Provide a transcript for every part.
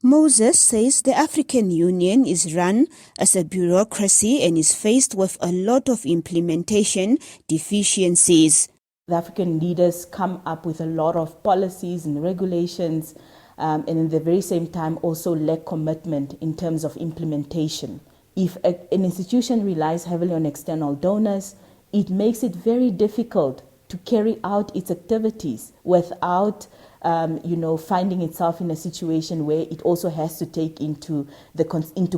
Moses says the African Union is run as a bureaucracy and is faced with a lot of implementation deficiencies. The African leaders come up with a lot of policies and regulations, and at the very same time also lack commitment in terms of implementation. If an institution relies heavily on external donors, it makes it very difficult to carry out its activities without finding itself in a situation where it also has to take into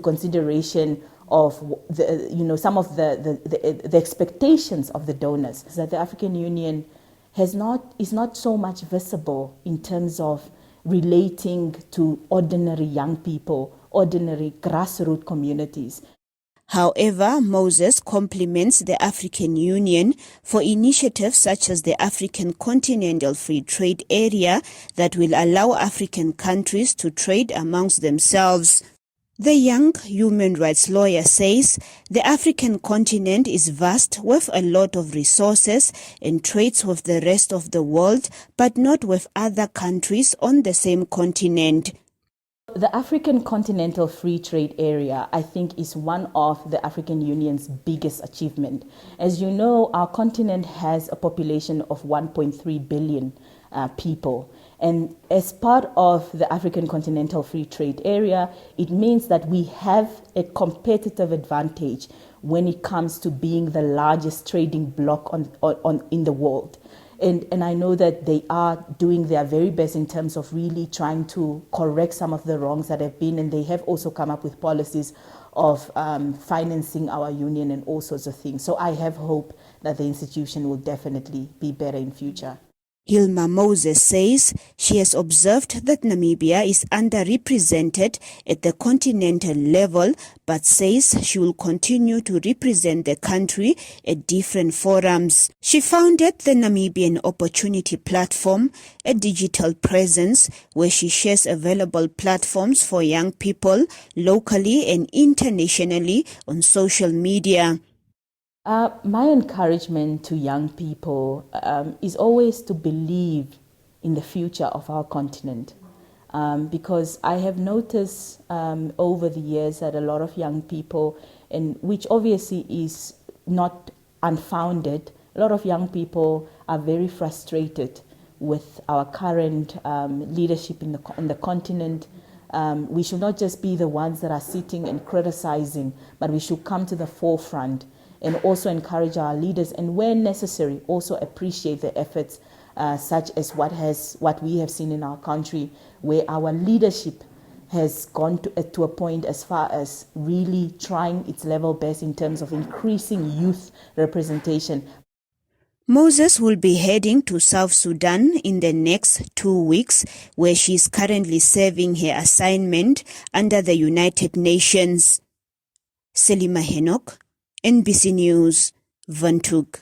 consideration of some of the expectations of the donors. That the African Union is not so much visible in terms of relating to ordinary young people, ordinary grassroots communities. However, Moses compliments the African Union for initiatives such as the African Continental Free Trade Area that will allow African countries to trade amongst themselves. The young human rights lawyer says the African continent is vast with a lot of resources and trades with the rest of the world, but not with other countries on the same continent. The African Continental Free Trade Area, I think, is one of the African Union's biggest achievements. As you know, our continent has a population of 1.3 billion people. And as part of the African Continental Free Trade Area, it means that we have a competitive advantage when it comes to being the largest trading bloc in the world. And I know that they are doing their very best in terms of really trying to correct some of the wrongs that have been, and they have also come up with policies of financing our union and all sorts of things. So I have hope that the institution will definitely be better in future. Hilma Moses says she has observed that Namibia is underrepresented at the continental level, but says she will continue to represent the country at different forums. She founded the Namibian Opportunity Platform, a digital presence where she shares available platforms for young people locally and internationally on social media. My encouragement to young people is always to believe in the future of our continent, because I have noticed over the years that a lot of young people, and which obviously is not unfounded, a lot of young people are very frustrated with our current leadership on the continent. We should not just be the ones that are sitting and criticizing, but we should come to the forefront and also encourage our leaders, and where necessary, also appreciate the efforts such as what we have seen in our country, where our leadership has gone to a point as far as really trying its level best in terms of increasing youth representation. Moses will be heading to South Sudan in the next 2 weeks, where she is currently serving her assignment under the United Nations. Selima Henok, NBC News, Windhoek.